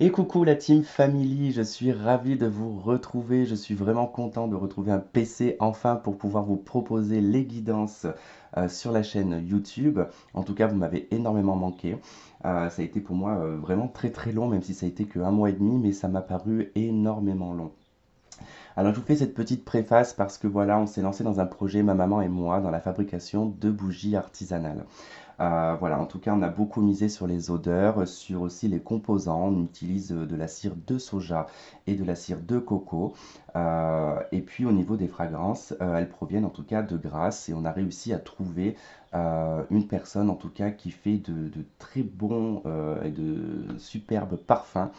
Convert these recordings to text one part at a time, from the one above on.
Et coucou la team Family, je suis ravi de vous retrouver, je suis vraiment content de retrouver un PC enfin pour pouvoir vous proposer les guidances sur la chaîne YouTube. En tout cas, vous m'avez énormément manqué. Ça a été pour moi vraiment très très long, même si ça a été que un mois et demi, mais ça m'a paru énormément long. Alors je vous fais cette petite préface parce que voilà, on s'est lancé dans un projet, ma maman et moi, dans la fabrication de bougies artisanales. Voilà, en tout cas, on a beaucoup misé sur les odeurs, sur aussi les composants. On utilise de la cire de soja et de la cire de coco. Et puis au niveau des fragrances, elles proviennent en tout cas de Grasse et on a réussi à trouver une personne en tout cas qui fait de très bons et de superbes parfums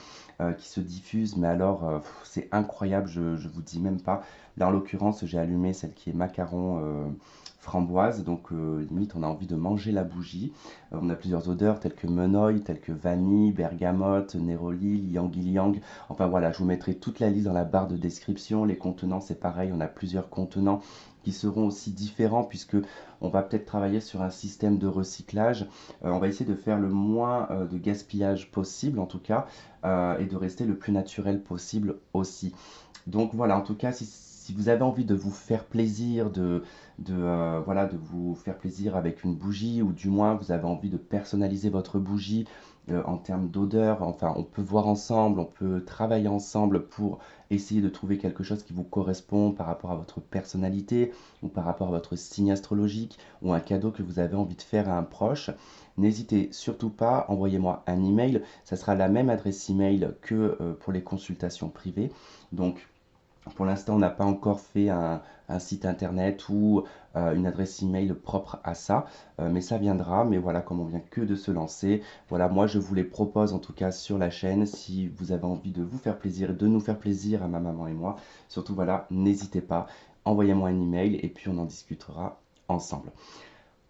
qui se diffusent. Mais alors, c'est incroyable, je vous dis même pas. Là, en l'occurrence, j'ai allumé celle qui est macaron framboise, donc limite on a envie de manger la bougie. On a plusieurs odeurs telles que menoil, telles que vanille, bergamote, néroli, ylang ylang. Enfin voilà, je vous mettrai toute la liste dans la barre de description. Les contenants, c'est pareil, on a plusieurs contenants qui seront aussi différents puisque on va peut-être travailler sur un système de recyclage. On va essayer de faire le moins de gaspillage possible en tout cas et de rester le plus naturel possible aussi. Donc voilà, en tout cas, si vous avez envie de vous faire plaisir, voilà, de vous faire plaisir avec une bougie, ou du moins vous avez envie de personnaliser votre bougie en termes d'odeur, enfin, on peut voir ensemble, on peut travailler ensemble pour essayer de trouver quelque chose qui vous correspond par rapport à votre personnalité ou par rapport à votre signe astrologique ou un cadeau que vous avez envie de faire à un proche. N'hésitez surtout pas, envoyez-moi un email. Ça sera la même adresse email que pour les consultations privées. Donc, pour l'instant, on n'a pas encore fait un site internet ou une adresse email propre à ça, mais ça viendra. Mais voilà, comme on vient que de se lancer, voilà, moi je vous les propose en tout cas sur la chaîne. Si vous avez envie de vous faire plaisir, de nous faire plaisir à ma maman et moi, surtout voilà, n'hésitez pas, envoyez-moi un email et puis on en discutera ensemble.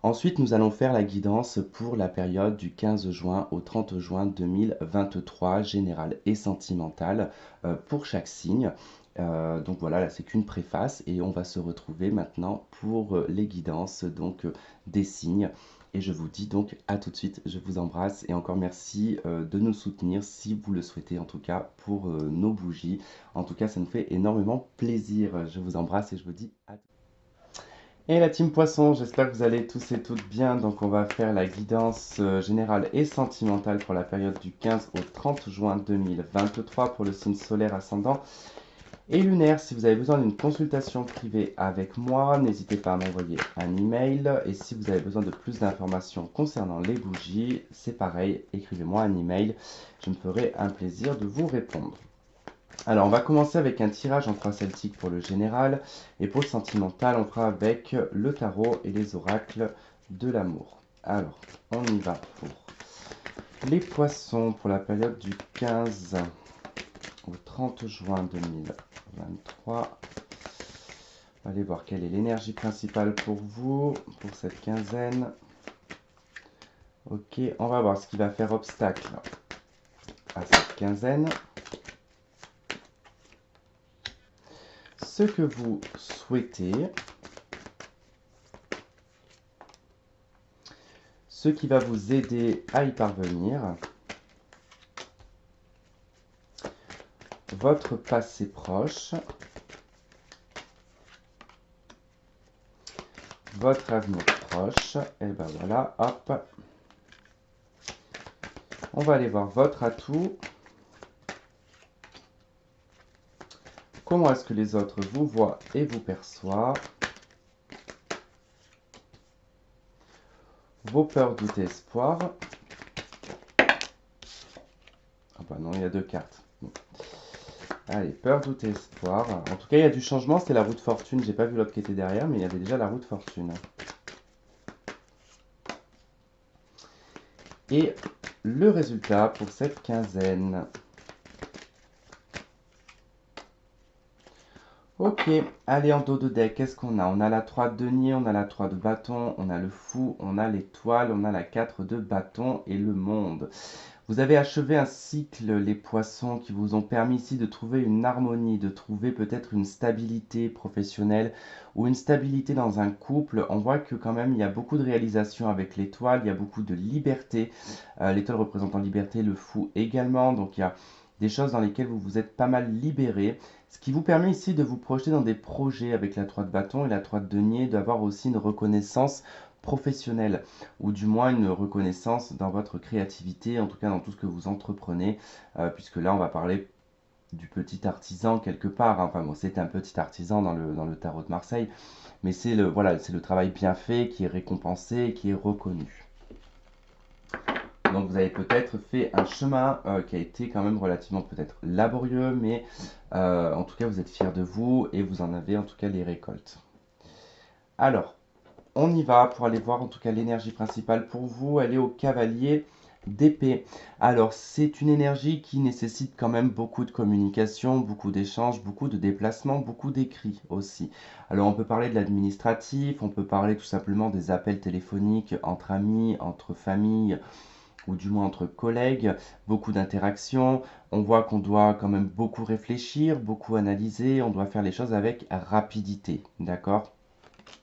Ensuite, nous allons faire la guidance pour la période du 15 juin au 30 juin 2023, générale et sentimentale, pour chaque signe. Donc voilà, là c'est qu'une préface et on va se retrouver maintenant pour les guidances des signes. Et je vous dis donc à tout de suite, je vous embrasse et encore merci de nous soutenir si vous le souhaitez en tout cas pour nos bougies. En tout cas, ça nous fait énormément plaisir. Je vous embrasse et je vous dis à tout de suite. Et la team Poisson, j'espère que vous allez tous et toutes bien. Donc on va faire la guidance générale et sentimentale pour la période du 15 au 30 juin 2023 pour le signe solaire ascendant et lunaire. Si vous avez besoin d'une consultation privée avec moi, n'hésitez pas à m'envoyer un email. Et si vous avez besoin de plus d'informations concernant les bougies, c'est pareil, écrivez-moi un email. Je me ferai un plaisir de vous répondre. Alors, on va commencer avec un tirage en croix celtique pour le général. Et pour le sentimental, on fera avec le tarot et les oracles de l'amour. Alors, on y va pour les poissons pour la période du 15 au 30 juin 2023. Allez voir quelle est l'énergie principale pour vous, pour cette quinzaine. Ok, on va voir ce qui va faire obstacle à cette quinzaine. Ce que vous souhaitez. Ce qui va vous aider à y parvenir. Votre passé proche. Votre avenir proche. Et ben voilà, hop. On va aller voir votre atout. Comment est-ce que les autres vous voient et vous perçoivent. Vos peurs, doutes et espoirs. Ah bah non, il y a deux cartes. Bon. Allez, peur, doute et espoir. En tout cas, il y a du changement, c'était la roue de fortune. J'ai pas vu l'autre qui était derrière, mais il y avait déjà la roue de fortune. Et le résultat pour cette quinzaine. Ok, allez en dos de deck, qu'est-ce qu'on a? On a la 3 de denier, on a la 3 de bâton, on a le fou, on a l'étoile, on a la 4 de bâton et le monde. Vous avez achevé un cycle, les poissons, qui vous ont permis ici de trouver une harmonie, de trouver peut-être une stabilité professionnelle ou une stabilité dans un couple. On voit que quand même il y a beaucoup de réalisations avec l'étoile, il y a beaucoup de liberté. L'étoile représentant liberté, le fou également. Donc il y a des choses dans lesquelles vous vous êtes pas mal libéré. Ce qui vous permet ici de vous projeter dans des projets avec la 3 de bâton et la 3 de denier, d'avoir aussi une reconnaissance professionnelle ou du moins une reconnaissance dans votre créativité, en tout cas dans tout ce que vous entreprenez, puisque là on va parler du petit artisan quelque part, hein. Enfin bon, c'est un petit artisan dans le tarot de Marseille, mais c'est le, voilà, c'est le travail bien fait qui est récompensé, qui est reconnu. Donc vous avez peut-être fait un chemin qui a été quand même relativement peut-être laborieux, mais en tout cas vous êtes fiers de vous et vous en avez en tout cas les récoltes. Alors, on y va pour aller voir en tout cas l'énergie principale pour vous. Elle est au cavalier d'épée. Alors, c'est une énergie qui nécessite quand même beaucoup de communication, beaucoup d'échanges, beaucoup de déplacements, beaucoup d'écrits aussi. Alors, on peut parler de l'administratif, on peut parler tout simplement des appels téléphoniques entre amis, entre familles ou du moins entre collègues, beaucoup d'interactions. On voit qu'on doit quand même beaucoup réfléchir, beaucoup analyser, on doit faire les choses avec rapidité, d'accord?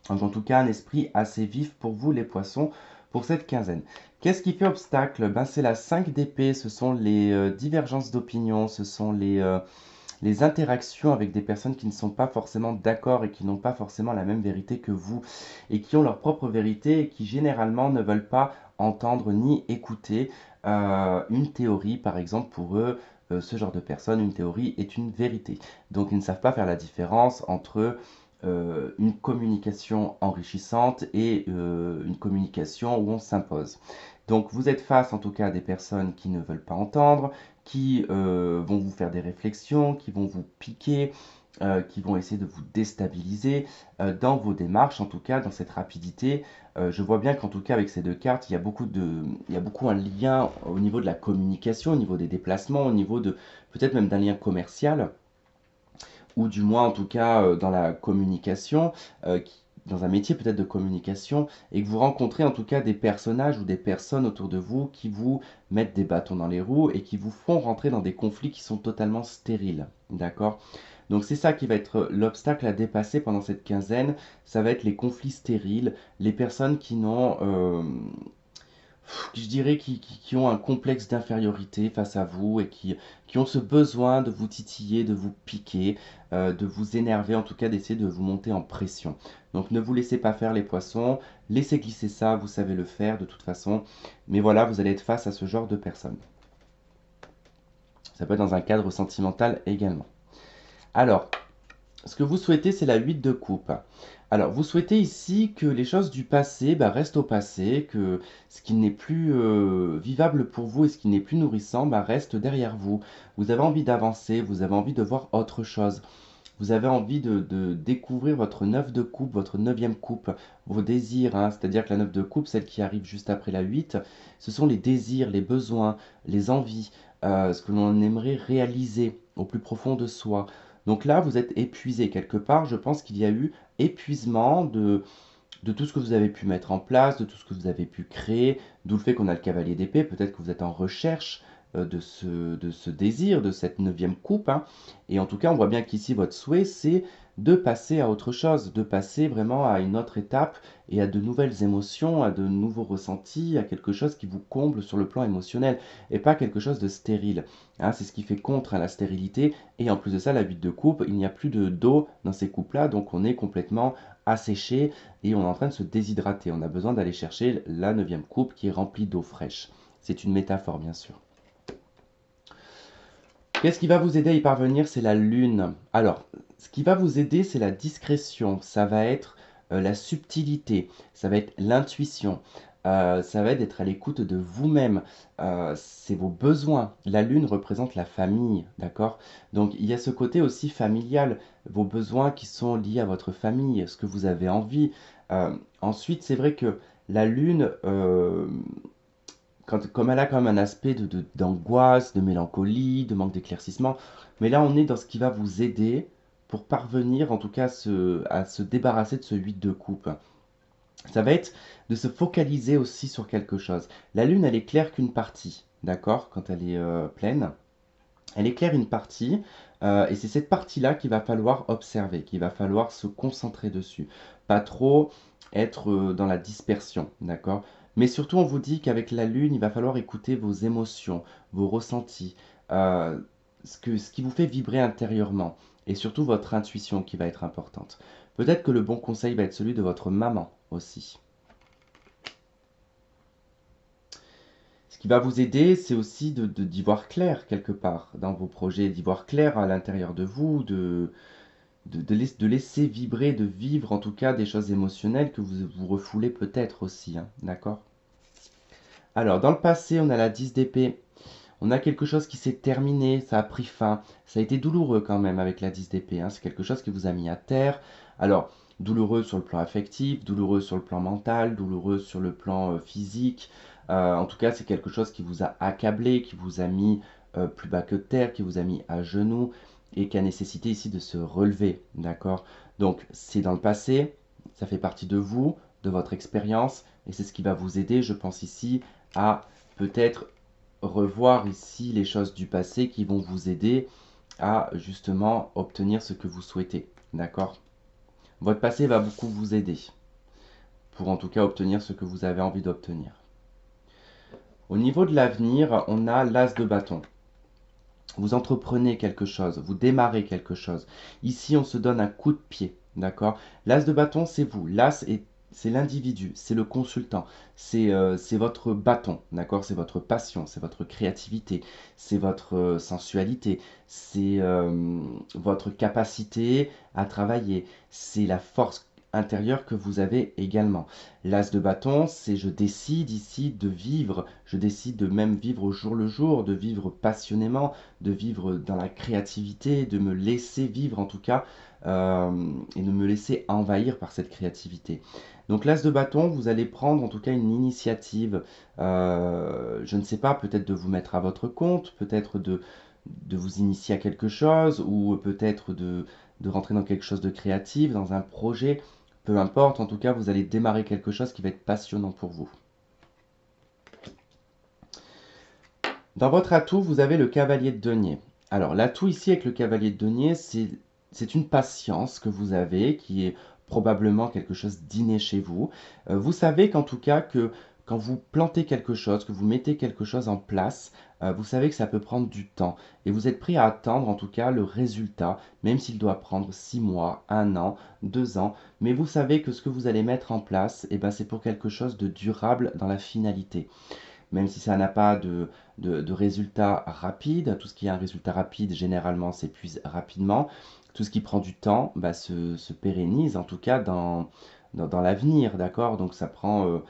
Donc, en tout cas, un esprit assez vif pour vous, les poissons, pour cette quinzaine. Qu'est-ce qui fait obstacle? Ben, c'est la 5 d'épée, ce sont les divergences d'opinion, ce sont les interactions avec des personnes qui ne sont pas forcément d'accord et qui n'ont pas forcément la même vérité que vous, et qui ont leur propre vérité et qui généralement ne veulent pas entendre ni écouter une théorie, par exemple, pour eux. Ce genre de personnes, une théorie est une vérité. Donc ils ne savent pas faire la différence entre une communication enrichissante et une communication où on s'impose. Donc vous êtes face en tout cas à des personnes qui ne veulent pas entendre, qui vont vous faire des réflexions, qui vont vous piquer, qui vont essayer de vous déstabiliser dans vos démarches, en tout cas dans cette rapidité. Je vois bien qu'en tout cas avec ces deux cartes, il y a beaucoup un lien au niveau de la communication, au niveau des déplacements, au niveau de peut-être même d'un lien commercial ou du moins en tout cas dans la communication, dans un métier peut-être de communication, et que vous rencontrez en tout cas des personnages ou des personnes autour de vous qui vous mettent des bâtons dans les roues et qui vous font rentrer dans des conflits qui sont totalement stériles. D'accord? Donc c'est ça qui va être l'obstacle à dépasser pendant cette quinzaine, ça va être les conflits stériles, les personnes qui n'ont je dirais qui ont un complexe d'infériorité face à vous et qui ont ce besoin de vous titiller, de vous piquer, de vous énerver, en tout cas d'essayer de vous monter en pression. Donc ne vous laissez pas faire les poissons, laissez glisser ça, vous savez le faire de toute façon. Mais voilà, vous allez être face à ce genre de personnes. Ça peut être dans un cadre sentimental également. Alors, ce que vous souhaitez, c'est la 8 de coupe. Alors, vous souhaitez ici que les choses du passé restent au passé, que ce qui n'est plus vivable pour vous et ce qui n'est plus nourrissant reste derrière vous. Vous avez envie d'avancer, vous avez envie de voir autre chose. Vous avez envie de découvrir votre 9 de coupe, votre neuvième coupe, vos désirs, hein. C'est-à-dire que la 9 de coupe, celle qui arrive juste après la 8, ce sont les désirs, les besoins, les envies, ce que l'on aimerait réaliser au plus profond de soi. Donc là, vous êtes épuisé quelque part. Je pense qu'il y a eu épuisement de tout ce que vous avez pu mettre en place, de tout ce que vous avez pu créer, d'où le fait qu'on a le cavalier d'épée. Peut-être que vous êtes en recherche de ce désir, de cette neuvième coupe, hein. Et en tout cas, on voit bien qu'ici, votre souhait, c'est de passer à autre chose, de passer vraiment à une autre étape et à de nouvelles émotions, à de nouveaux ressentis, à quelque chose qui vous comble sur le plan émotionnel et pas quelque chose de stérile, hein. C'est ce qui fait contre, hein, la stérilité. Et en plus de ça, la 8 de coupe, il n'y a plus d'eau dans ces coupes-là, donc on est complètement asséché et on est en train de se déshydrater. On a besoin d'aller chercher la neuvième coupe qui est remplie d'eau fraîche. C'est une métaphore, bien sûr. Qu'est-ce qui va vous aider à y parvenir? C'est la lune. Alors, ce qui va vous aider, c'est la discrétion. Ça va être la subtilité. Ça va être l'intuition. Ça va être d'être à l'écoute de vous-même. C'est vos besoins. La lune représente la famille, d'accord? Donc, il y a ce côté aussi familial. Vos besoins qui sont liés à votre famille, ce que vous avez envie. Ensuite, c'est vrai que la lune, comme elle a quand même un aspect d'angoisse, de mélancolie, de manque d'éclaircissement, mais là on est dans ce qui va vous aider pour parvenir en tout cas à se débarrasser de ce 8 de coupe. Ça va être de se focaliser aussi sur quelque chose. La lune, elle éclaire qu'une partie, d'accord, quand elle est pleine. Elle éclaire une partie, et c'est cette partie-là qu'il va falloir observer, qu'il va falloir se concentrer dessus. Pas trop être dans la dispersion, d'accord? Mais surtout, on vous dit qu'avec la lune, il va falloir écouter vos émotions, vos ressentis, euh, ce qui vous fait vibrer intérieurement, et surtout votre intuition qui va être importante. Peut-être que le bon conseil va être celui de votre maman aussi. Ce qui va vous aider, c'est aussi d'y voir clair quelque part dans vos projets, d'y voir clair à l'intérieur de vous, de laisser vibrer, de vivre en tout cas des choses émotionnelles que vous refoulez peut-être aussi, hein, d'accord? Alors, dans le passé, on a la 10 d'épée. On a quelque chose qui s'est terminé, ça a pris fin. Ça a été douloureux quand même avec la 10 d'épée, hein. C'est quelque chose qui vous a mis à terre. Alors, douloureux sur le plan affectif, douloureux sur le plan mental, douloureux sur le plan physique. En tout cas, c'est quelque chose qui vous a accablé, qui vous a mis plus bas que terre, qui vous a mis à genoux et qui a nécessité ici de se relever, d'accord? Donc, c'est dans le passé, ça fait partie de vous, de votre expérience, et c'est ce qui va vous aider, je pense ici, à peut-être revoir ici les choses du passé qui vont vous aider à justement obtenir ce que vous souhaitez. D'accord? Votre passé va beaucoup vous aider pour en tout cas obtenir ce que vous avez envie d'obtenir. Au niveau de l'avenir, on a l'as de bâton. Vous entreprenez quelque chose, vous démarrez quelque chose. Ici, on se donne un coup de pied, d'accord? L'as de bâton, c'est vous. C'est l'individu, c'est le consultant, c'est votre bâton, d'accord? C'est votre passion, c'est votre créativité, c'est votre sensualité, c'est votre capacité à travailler, c'est la force intérieure que vous avez également. L'as de bâton, c'est je décide ici de vivre, je décide de même vivre au jour le jour, de vivre passionnément, de vivre dans la créativité, de me laisser vivre en tout cas, et de me laisser envahir par cette créativité. Donc l'as de bâton, vous allez prendre en tout cas une initiative, je ne sais pas, peut-être de vous mettre à votre compte, peut-être de vous initier à quelque chose, ou peut-être de rentrer dans quelque chose de créatif, dans un projet, peu importe, en tout cas vous allez démarrer quelque chose qui va être passionnant pour vous. Dans votre atout, vous avez le cavalier de denier. Alors, l'atout ici avec le cavalier de denier, c'est une patience que vous avez qui est probablement quelque chose d'inné chez vous. Vous savez qu'en tout cas, que quand vous plantez quelque chose, que vous mettez quelque chose en place, vous savez que ça peut prendre du temps. Et vous êtes prêt à attendre en tout cas le résultat, même s'il doit prendre 6 mois, 1 an, 2 ans. Mais vous savez que ce que vous allez mettre en place, eh ben, c'est pour quelque chose de durable dans la finalité, même si ça n'a pas de résultat rapide. Tout ce qui a un résultat rapide, généralement, s'épuise rapidement. Tout ce qui prend du temps bah, se pérennise, en tout cas dans l'avenir, d'accord? Donc ça prend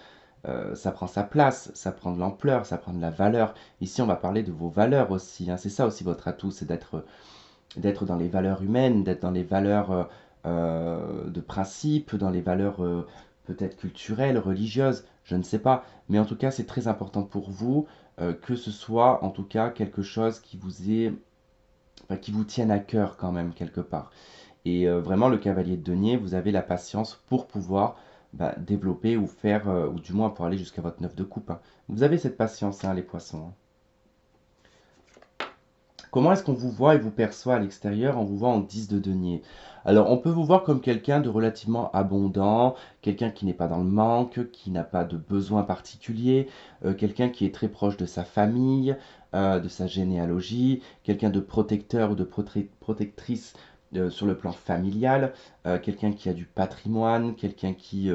sa place, ça prend de l'ampleur, ça prend de la valeur. Ici, on va parler de vos valeurs aussi, hein. C'est ça aussi votre atout, c'est d'être dans les valeurs humaines, d'être dans les valeurs de principe, dans les valeurs peut-être culturelles, religieuses, je ne sais pas. Mais en tout cas, c'est très important pour vous que ce soit en tout cas quelque chose qui enfin, qui vous tienne à cœur quand même quelque part. Et vraiment, le cavalier de denier, vous avez la patience pour pouvoir bah, développer ou faire, ou du moins pour aller jusqu'à votre 9 de coupe, hein. Vous avez cette patience, hein, les poissons, hein. Comment est-ce qu'on vous voit et vous perçoit à l'extérieur? On vous voit en 10 de denier. Alors, on peut vous voir comme quelqu'un de relativement abondant, quelqu'un qui n'est pas dans le manque, qui n'a pas de besoin particulier, quelqu'un qui est très proche de sa famille, de sa généalogie, quelqu'un de protecteur ou de protectrice sur le plan familial, quelqu'un qui a du patrimoine, quelqu'un qui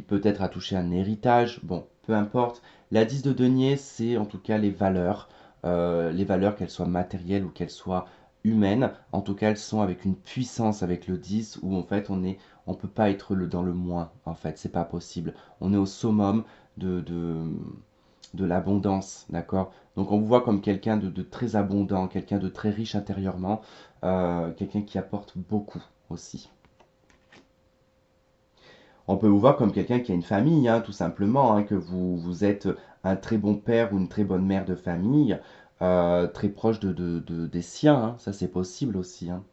peut-être a touché un héritage, bon, peu importe. La 10 de denier, c'est en tout cas les valeurs qu'elles soient matérielles ou qu'elles soient humaines. En tout cas, elles sont avec une puissance avec le 10 où en fait on peut pas être dans le moins, en fait, c'est pas possible. On est au summum de, de, de l'abondance, d'accord? Donc on vous voit comme quelqu'un de très abondant, quelqu'un de très riche intérieurement, quelqu'un qui apporte beaucoup aussi. On peut vous voir comme quelqu'un qui a une famille, hein, tout simplement, hein, que vous êtes un très bon père ou une très bonne mère de famille, très proche des siens, hein, ça c'est possible aussi, hein.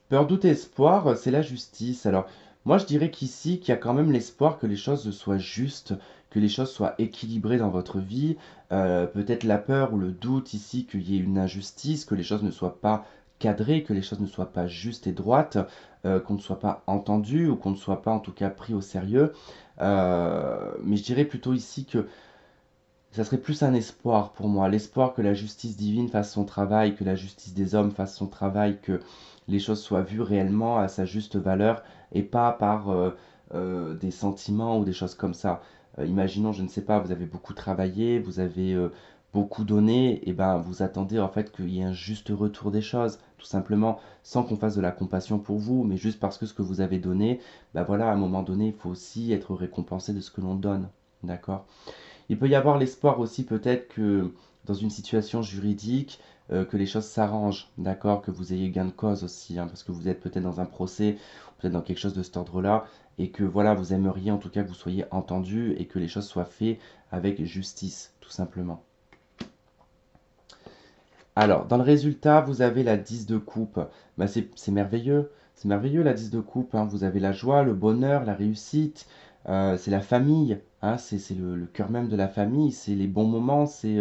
Peur, doute et espoir, c'est la justice. Alors, Moi, je dirais qu'ici, qu'il y a quand même l'espoir que les choses soient justes, que les choses soient équilibrées dans votre vie. Peut-être la peur ou le doute ici qu'il y ait une injustice, que les choses ne soient pas cadrées, que les choses ne soient pas justes et droites, qu'on ne soit pas entendu ou qu'on ne soit pas en tout cas pris au sérieux. Mais je dirais plutôt ici que ça serait plus un espoir pour moi, l'espoir que la justice divine fasse son travail, que la justice des hommes fasse son travail, que les choses soient vues réellement à sa juste valeur et pas par des sentiments ou des choses comme ça. Imaginons, je ne sais pas, vous avez beaucoup travaillé, vous avez beaucoup donné, et ben vous attendez en fait qu'il y ait un juste retour des choses, tout simplement, sans qu'on fasse de la compassion pour vous, mais juste parce que ce que vous avez donné, ben voilà, à un moment donné, il faut aussi être récompensé de ce que l'on donne, d'accord? Il peut y avoir l'espoir aussi peut-être que dans une situation juridique, que les choses s'arrangent, d'accord, que vous ayez gain de cause aussi, hein, parce que vous êtes peut-être dans un procès, peut-être dans quelque chose de cet ordre-là, et que voilà, vous aimeriez en tout cas que vous soyez entendu et que les choses soient faites avec justice, tout simplement. Alors, dans le résultat, vous avez la 10 de coupe. Bah, c'est merveilleux la 10 de coupe, hein. Vous avez la joie, le bonheur, la réussite, c'est la famille, hein. C'est le cœur même de la famille, c'est les bons moments, c'est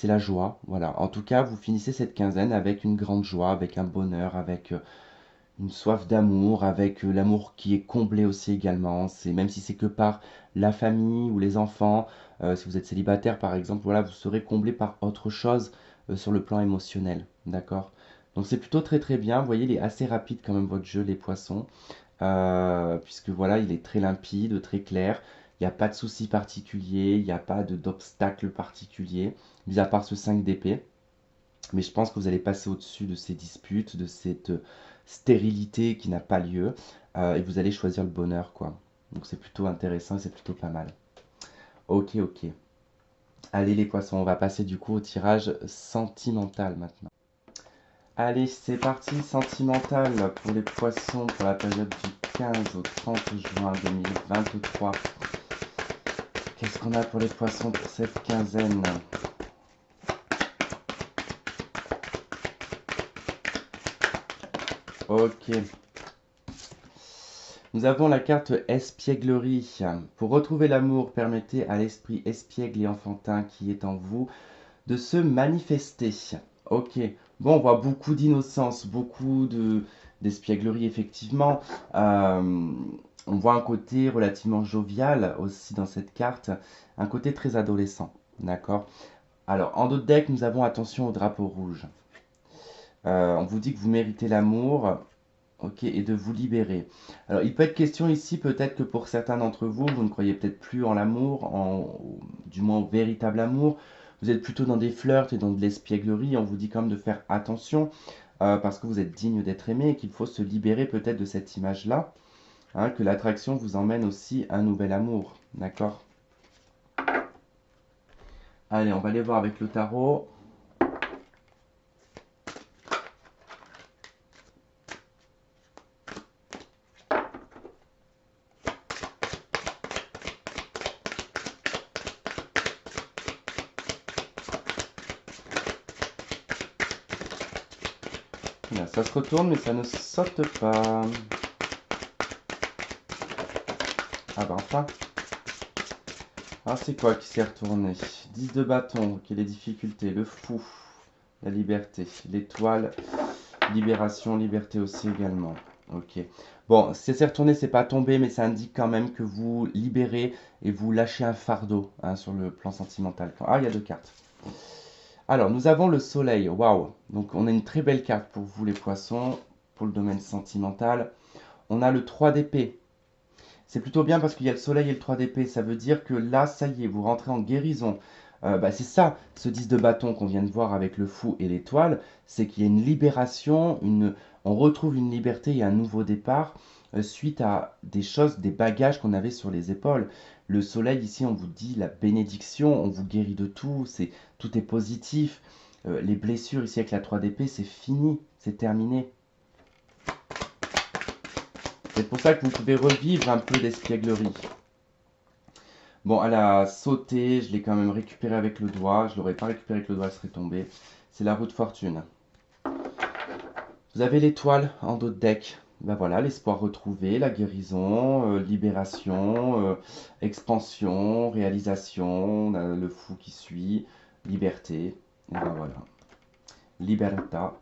la joie. Voilà. En tout cas, vous finissez cette quinzaine avec une grande joie, avec un bonheur, avec une soif d'amour, avec l'amour qui est comblé aussi également. C'est même si c'est que par la famille ou les enfants, si vous êtes célibataire par exemple, voilà, vous serez comblé par autre chose sur le plan émotionnel, d'accord? Donc c'est plutôt très très bien. Vous voyez, il est assez rapide quand même votre jeu, les poissons, puisque voilà, il est très limpide, très clair. Il n'y a pas de souci particulier, il n'y a pas d'obstacle particulier, mis à part ce 5 d'épée. Mais je pense que vous allez passer au-dessus de ces disputes, de cette stérilité qui n'a pas lieu, et vous allez choisir le bonheur, quoi. Donc c'est plutôt intéressant et c'est plutôt pas mal. Ok, ok. Allez les poissons, on va passer du coup au tirage sentimental maintenant. Allez, c'est parti, sentimental pour les poissons pour la période du 15 au 30 juin 2023. Qu'est-ce qu'on a pour les poissons pour cette quinzaine? Ok. Nous avons la carte espièglerie. Pour retrouver l'amour, permettez à l'esprit espiègle et enfantin qui est en vous de se manifester. Ok. Bon, on voit beaucoup d'innocence, beaucoup d'espièglerie, effectivement. Euh, on voit un côté relativement jovial aussi dans cette carte, un côté très adolescent. D'accord? Alors, en d'autres decks, nous avons attention au drapeau rouge. On vous dit que vous méritez l'amour, ok, et de vous libérer. Alors, il peut être question ici, peut-être que pour certains d'entre vous, vous ne croyez peut-être plus en l'amour, du moins au véritable amour. Vous êtes plutôt dans des flirts et dans de l'espièglerie. On vous dit quand même de faire attention parce que vous êtes digne d'être aimé et qu'il faut se libérer peut-être de cette image-là. Hein, que l'attraction vous emmène aussi à un nouvel amour. D'accord? Allez, on va aller voir avec le tarot. Là, ça se retourne, mais ça ne saute pas. Ah bah enfin. Ah, c'est quoi qui s'est retourné? 10 de bâton, ok, les difficultés, le fou, la liberté, l'étoile, libération, liberté aussi également. Ok. Bon, si ça s'est retourné, c'est pas tombé, mais ça indique quand même que vous libérez et vous lâchez un fardeau hein, sur le plan sentimental. Ah, il y a deux cartes. Alors, nous avons le soleil. Waouh! Donc, on a une très belle carte pour vous, les poissons, pour le domaine sentimental. On a le 3 d'épée. C'est plutôt bien parce qu'il y a le soleil et le 3 d'épée. Ça veut dire que là, ça y est, vous rentrez en guérison. Bah, c'est ça, ce 10 de bâton qu'on vient de voir avec le fou et l'étoile. C'est qu'il y a une libération, on retrouve une liberté et un nouveau départ suite à des choses, des bagages qu'on avait sur les épaules. Le soleil, ici, on vous dit la bénédiction, on vous guérit de tout, tout est positif. Les blessures, ici, avec la 3 d'épée, c'est fini, c'est terminé. C'est pour ça que vous pouvez revivre un peu d'espièglerie. Bon, elle a sauté, je l'ai quand même récupéré avec le doigt. Je l'aurais pas récupéré avec le doigt, elle serait tombée. C'est la roue de fortune. Vous avez l'étoile en dos de deck. Ben voilà, l'espoir retrouvé, la guérison, libération, expansion, réalisation, on a le fou qui suit, liberté. Et ben voilà, libertà.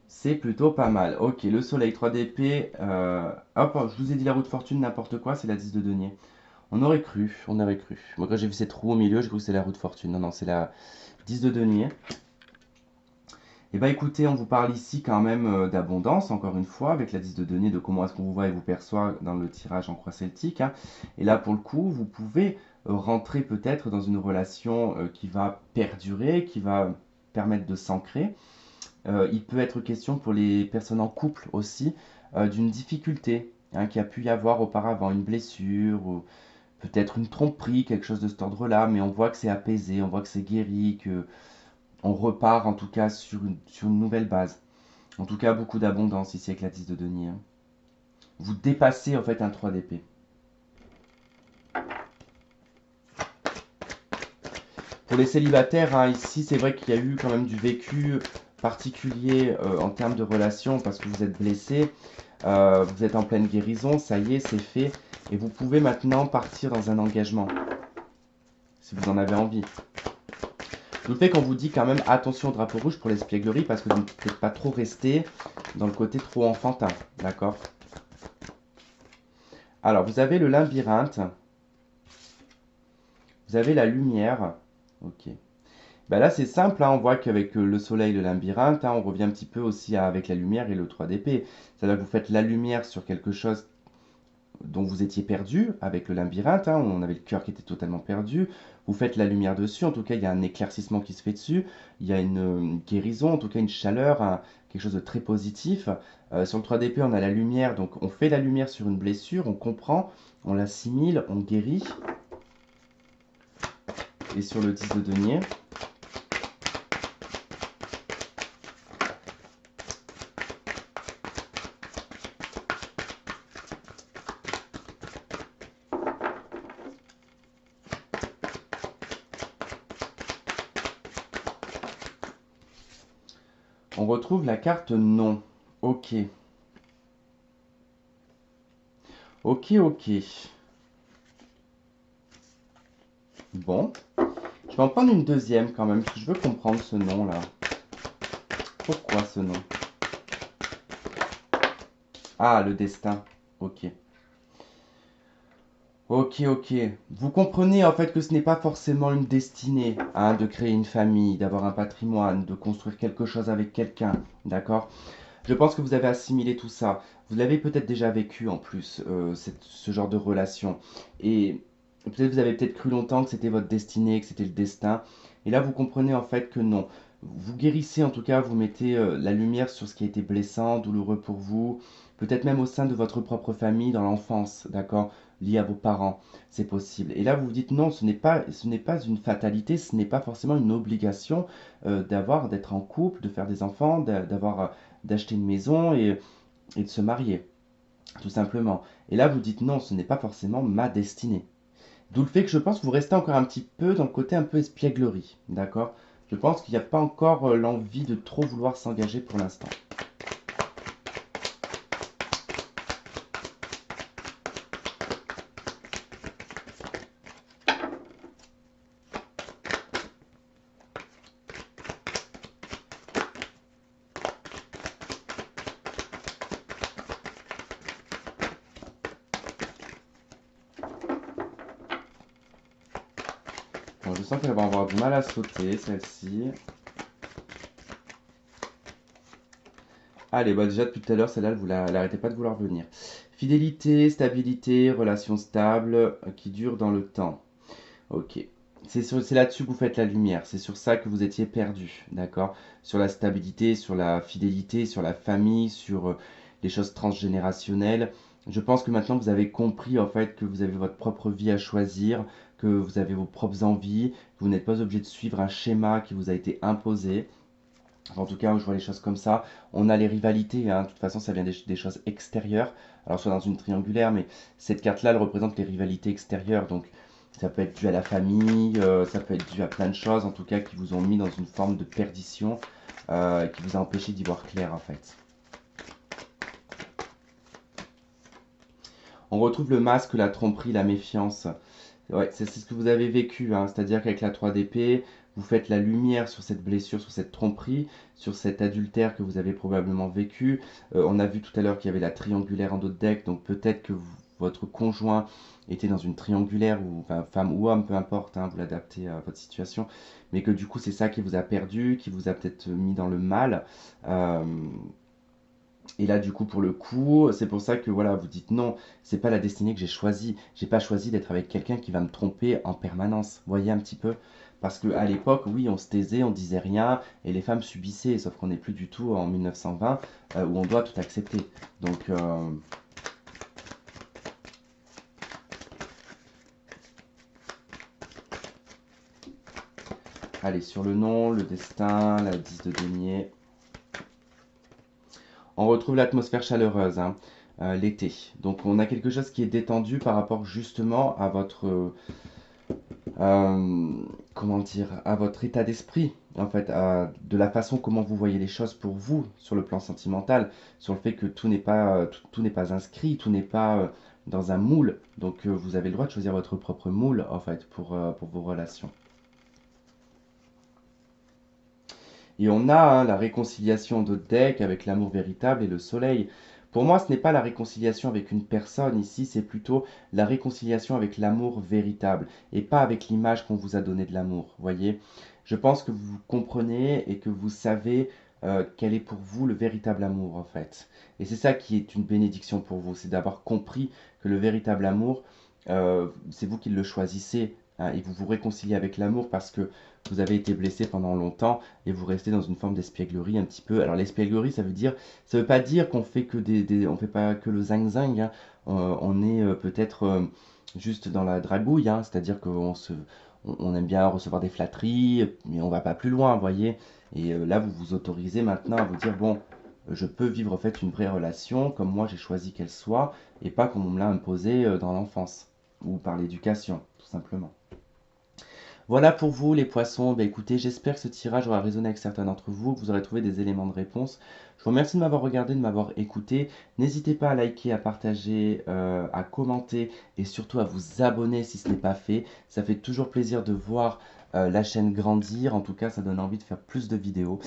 C'est plutôt pas mal. Ok, le soleil 3 d'épée. Hop, je vous ai dit la roue de fortune, n'importe quoi, c'est la 10 de denier. On aurait cru, on aurait cru. Moi, quand j'ai vu cette roue au milieu, j'ai cru que c'était la roue de fortune. Non, non, c'est la 10 de denier. Et bah écoutez, on vous parle ici quand même d'abondance, encore une fois, avec la 10 de denier, de comment est-ce qu'on vous voit et vous perçoit dans le tirage en croix celtique, hein. Et là, pour le coup, vous pouvez rentrer peut-être dans une relation qui va perdurer, qui va permettre de s'ancrer. Il peut être question pour les personnes en couple aussi d'une difficulté hein, qui a pu y avoir auparavant, une blessure ou peut-être une tromperie, quelque chose de cet ordre-là, mais on voit que c'est apaisé, on voit que c'est guéri, que on repart en tout cas sur une nouvelle base. En tout cas, beaucoup d'abondance ici avec la 10 de denier, hein. Vous dépassez en fait un 3 d'épée. Pour les célibataires, hein, ici c'est vrai qu'il y a eu quand même du vécu particulier en termes de relation parce que vous êtes blessé, vous êtes en pleine guérison, ça y est, c'est fait. Et vous pouvez maintenant partir dans un engagement, si vous en avez envie. Le fait qu'on vous dit quand même attention au drapeau rouge pour l'espièglerie parce que vous ne pouvez pas trop rester dans le côté trop enfantin, d'accord? Alors, vous avez le labyrinthe, vous avez la lumière, ok. Ben là, c'est simple, hein, on voit qu'avec le soleil, le labyrinthe, hein, on revient un petit peu aussi avec la lumière et le 3 d'épée. C'est-à-dire que vous faites la lumière sur quelque chose dont vous étiez perdu avec le labyrinthe, hein, on avait le cœur qui était totalement perdu. Vous faites la lumière dessus, en tout cas, il y a un éclaircissement qui se fait dessus, il y a une guérison, en tout cas une chaleur, quelque chose de très positif. Sur le 3 d'épée, on a la lumière, donc on fait la lumière sur une blessure, on comprend, on l'assimile, on guérit. Et sur le 10 de denier, on retrouve la carte non. Ok. Ok, ok. Bon. Je vais en prendre une deuxième quand même, parce que je veux comprendre ce nom-là. Pourquoi ce nom? Ah, le destin. Ok. Ok, ok. Vous comprenez en fait que ce n'est pas forcément une destinée, hein, de créer une famille, d'avoir un patrimoine, de construire quelque chose avec quelqu'un, d'accord? Je pense que vous avez assimilé tout ça. Vous l'avez peut-être déjà vécu en plus, ce genre de relation. Et peut-être vous avez peut-être cru longtemps que c'était votre destinée, que c'était le destin. Et là, vous comprenez en fait que non. Vous guérissez en tout cas, vous mettez la lumière sur ce qui a été blessant, douloureux pour vous, peut-être même au sein de votre propre famille, dans l'enfance, d'accord, lié à vos parents, c'est possible. Et là, vous vous dites non, ce n'est pas une fatalité, ce n'est pas forcément une obligation d'être en couple, de faire des enfants, d'acheter une maison et de se marier, tout simplement. Et là, vous dites non, ce n'est pas forcément ma destinée. D'où le fait que je pense que vous restez encore un petit peu dans le côté un peu espièglerie, d'accord? Je pense qu'il n'y a pas encore l'envie de trop vouloir s'engager pour l'instant. Bon, je sens qu'elle va avoir du mal à sauter, celle-ci. Allez, bah déjà depuis tout à l'heure, celle-là, elle n'arrêtait pas de vouloir venir. Fidélité, stabilité, relation stable qui dure dans le temps. Ok. C'est là-dessus que vous faites la lumière. C'est sur ça que vous étiez perdu, d'accord? Sur la stabilité, sur la fidélité, sur la famille, sur les choses transgénérationnelles. Je pense que maintenant vous avez compris en fait que vous avez votre propre vie à choisir, que vous avez vos propres envies, que vous n'êtes pas obligé de suivre un schéma qui vous a été imposé. Enfin, en tout cas, moi, je vois les choses comme ça. On a les rivalités, hein. De toute façon, ça vient des choses extérieures. Alors, soit dans une triangulaire, mais cette carte-là, elle représente les rivalités extérieures. Donc, ça peut être dû à la famille, ça peut être dû à plein de choses, en tout cas, qui vous ont mis dans une forme de perdition, qui vous a empêché d'y voir clair, en fait. On retrouve le masque, la tromperie, la méfiance. Ouais, c'est ce que vous avez vécu, hein. C'est-à-dire qu'avec la 3 d'épée, vous faites la lumière sur cette blessure, sur cette tromperie, sur cet adultère que vous avez probablement vécu. On a vu tout à l'heure qu'il y avait la triangulaire en d'autres decks, donc peut-être que votre conjoint était dans une triangulaire, ou enfin, femme ou homme, peu importe, hein, vous l'adaptez à votre situation, mais que du coup c'est ça qui vous a perdu, qui vous a peut-être mis dans le mal. Euh, et là, du coup, pour le coup, c'est pour ça que voilà, vous dites non, c'est pas la destinée que j'ai choisie. J'ai pas choisi d'être avec quelqu'un qui va me tromper en permanence. Vous voyez un petit peu? Parce qu'à l'époque, oui, on se taisait, on disait rien, et les femmes subissaient, sauf qu'on n'est plus du tout en 1920, où on doit tout accepter. Donc, allez, sur le nom, le destin, la 10 de denier. On retrouve l'atmosphère chaleureuse, hein, l'été. Donc on a quelque chose qui est détendu par rapport justement à votre, comment dire, à votre état d'esprit, en fait, de la façon comment vous voyez les choses pour vous sur le plan sentimental, sur le fait que tout n'est pas inscrit, tout n'est pas dans un moule. Donc vous avez le droit de choisir votre propre moule, en fait, pour vos relations. Et on a hein, la réconciliation de deck avec l'amour véritable et le soleil. Pour moi, ce n'est pas la réconciliation avec une personne ici, c'est plutôt la réconciliation avec l'amour véritable et pas avec l'image qu'on vous a donnée de l'amour. Voyez, je pense que vous comprenez et que vous savez quel est pour vous le véritable amour en fait. Et c'est ça qui est une bénédiction pour vous, c'est d'avoir compris que le véritable amour, c'est vous qui le choisissez hein, et vous vous réconciliez avec l'amour parce que vous avez été blessé pendant longtemps et vous restez dans une forme d'espièglerie un petit peu. Alors l'espièglerie, ça veut pas dire qu'on fait que on fait pas que le zing zing. Hein. On est peut-être juste dans la dragouille, hein. C'est-à-dire on aime bien recevoir des flatteries, mais on va pas plus loin, vous voyez. Et là, vous vous autorisez maintenant à vous dire bon, je peux vivre en fait une vraie relation comme moi j'ai choisi qu'elle soit et pas comme on me l'a imposé dans l'enfance ou par l'éducation, tout simplement. Voilà pour vous les poissons. Bah, écoutez, j'espère que ce tirage aura résonné avec certains d'entre vous, que vous aurez trouvé des éléments de réponse. Je vous remercie de m'avoir regardé, de m'avoir écouté. N'hésitez pas à liker, à partager, à commenter et surtout à vous abonner si ce n'est pas fait. Ça fait toujours plaisir de voir la chaîne grandir. En tout cas, ça donne envie de faire plus de vidéos.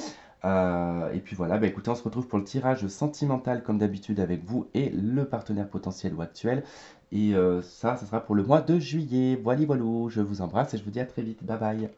Et puis voilà, bah écoutez, on se retrouve pour le tirage sentimental comme d'habitude avec vous et le partenaire potentiel ou actuel. Et ça sera pour le mois de juillet. Voilà, voilà, je vous embrasse et je vous dis à très vite. Bye bye.